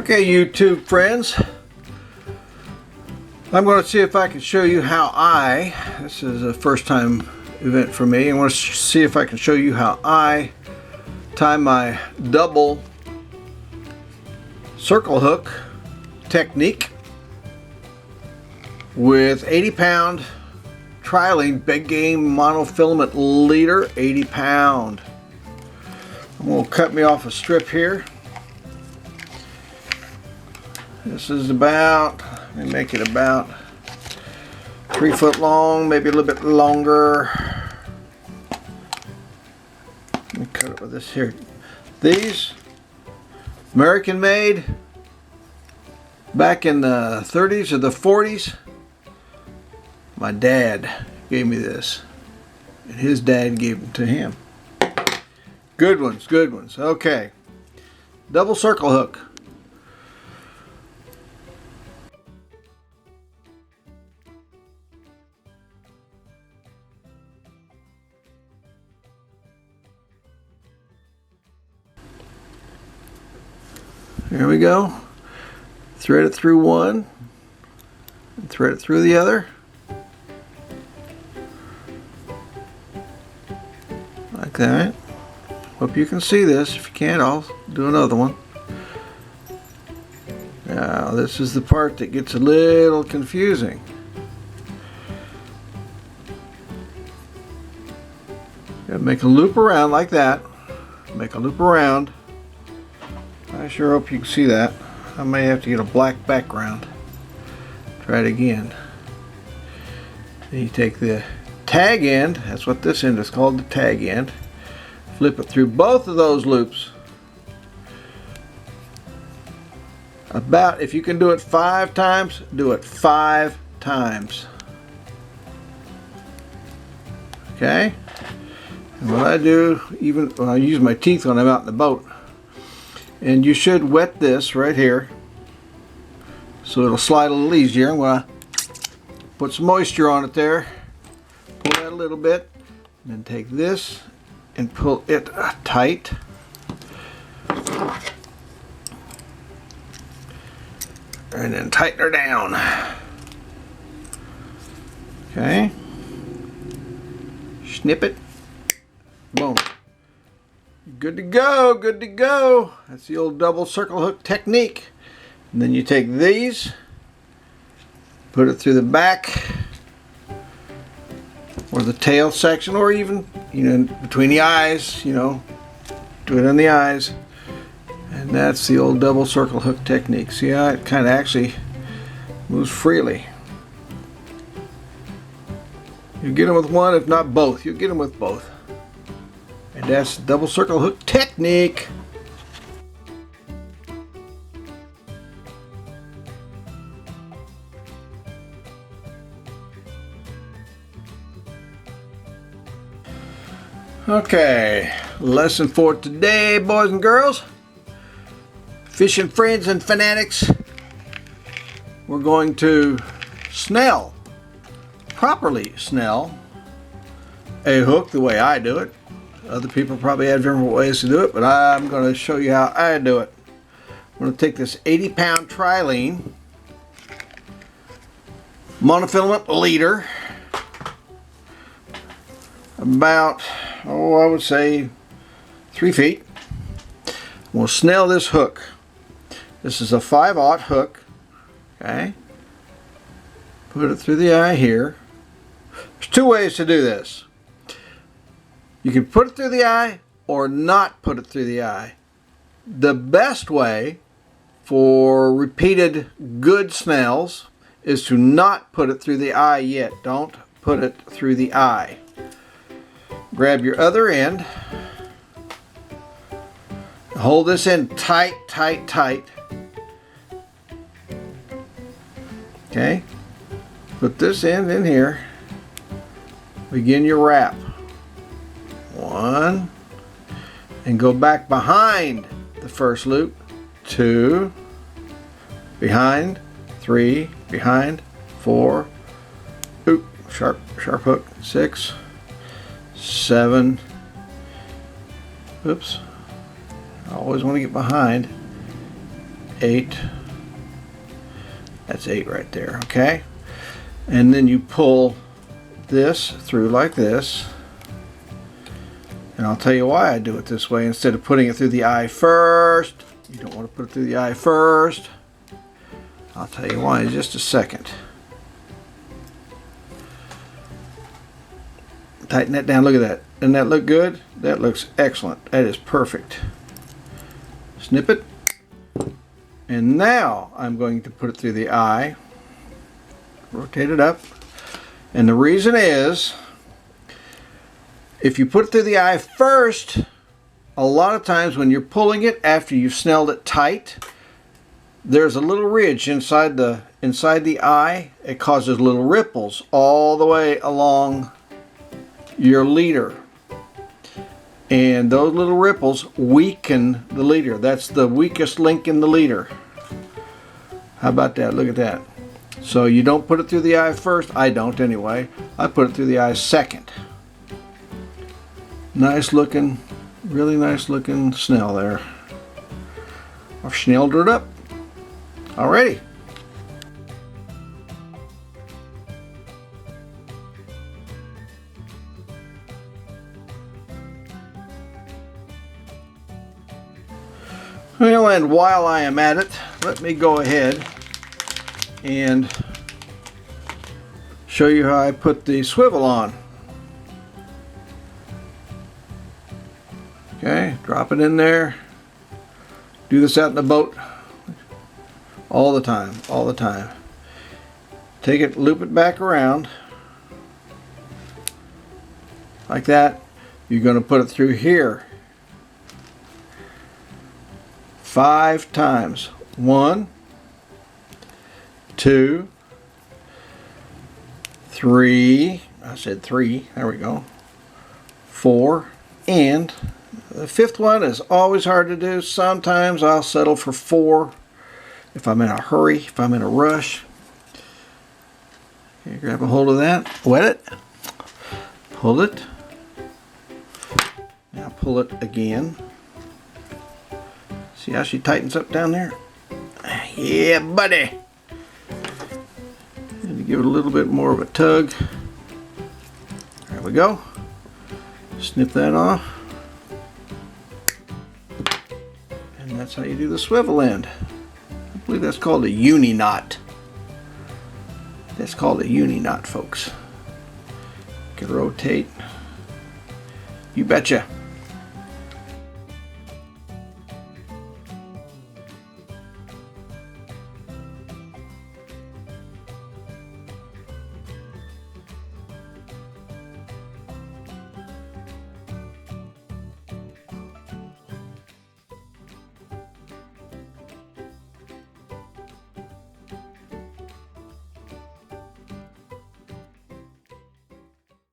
Okay, YouTube friends, I'm going to see if I can show you how this is a first time event for me. I want to see if I can show you how I tie my double circle hook technique with 80-pound trilene big game monofilament leader, 80-pound. I'm going to cut me off a strip here. This is about, let me make it about 3 foot long, maybe a little bit longer. Let me cut it with this here. These, American made, back in the 30s or the 40s. My dad gave me this, and his dad gave them to him. Good ones, good ones. Okay, double circle hook. Here we go. Thread it through one, and thread it through the other. Like that. Hope you can see this. If you can't, I'll do another one. Now, this is the part that gets a little confusing. Gotta make a loop around like that. Make a loop around. I sure hope you can see that. I may have to get a black background. Try it again. Then you take the tag end, that's what this end is called, the tag end. Flip it through both of those loops. About, if you can do it 5 times, do it 5 times. Okay? And what I do, even when I use my teeth when I'm out in the boat, and you should wet this right here so it'll slide a little easier. I'm going to put some moisture on it there, pull that a little bit, and then take this and pull it tight. And then tighten her down. Okay. Snip it. Boom. Good to go, good to go. That's the old double circle hook technique. And then you take these, put it through the back or the tail section, or even, between the eyes, do it on the eyes. And that's the old double circle hook technique. See how it kind of actually moves freely. You get them with one, if not both. You get them with both. And that's double circle hook technique. Okay, lesson for today, boys and girls. Fishing friends and fanatics. We're going to properly snell a hook the way I do it. Other people probably have different ways to do it, but I'm going to show you how I do it. I'm going to take this 80-pound trilene monofilament leader, about, I would say 3 feet. We'll snell this hook. This is a 5/0 hook. Okay. Put it through the eye here. There's 2 ways to do this. You can put it through the eye or not put it through the eye. The best way for repeated good snells is to not put it through the eye yet. Don't put it through the eye. Grab your other end. Hold this end tight, tight, tight. Okay. Put this end in here. Begin your wrap. 1, and go back behind the first loop. 2, behind. 3, behind. 4, sharp hook. 6, 7, I always want to get behind. 8. That's 8 right there, okay? And then you pull this through like this. And I'll tell you why I do it this way instead of putting it through the eye first. You don't want to put it through the eye first. I'll tell you why in just a second. Tighten that down. Look at that. Doesn't that look good? That looks excellent. That is perfect. Snip it. And now I'm going to put it through the eye. Rotate it up. And the reason is, if you put it through the eye first, a lot of times when you're pulling it after you've snelled it tight, there's a little ridge inside the eye. It causes little ripples all the way along your leader. And those little ripples weaken the leader. That's the weakest link in the leader. How about that? Look at that. So you don't put it through the eye first. I don't anyway. I put it through the eye second. Nice looking, really nice looking Snell there. I've snelled it up. Alrighty. Well, and while I am at it, let me go ahead and show you how I put the swivel on. Okay, drop it in there. Do this out in the boat all the time, all the time. Take it, loop it back around like that. You're going to put it through here 5 times. 1, 2, 3. I said 3. There we go. 4, and the 5th one is always hard to do. Sometimes I'll settle for 4 if I'm in a hurry, if I'm in a rush. Okay, grab a hold of that, wet it, pull it. Now pull it again. See how she tightens up down there? Yeah, buddy. And give it a little bit more of a tug. There we go. Snip that off. And that's how you do the swivel end. I believe that's called a Uni-knot. That's called a Uni-knot, folks. You can rotate. You betcha.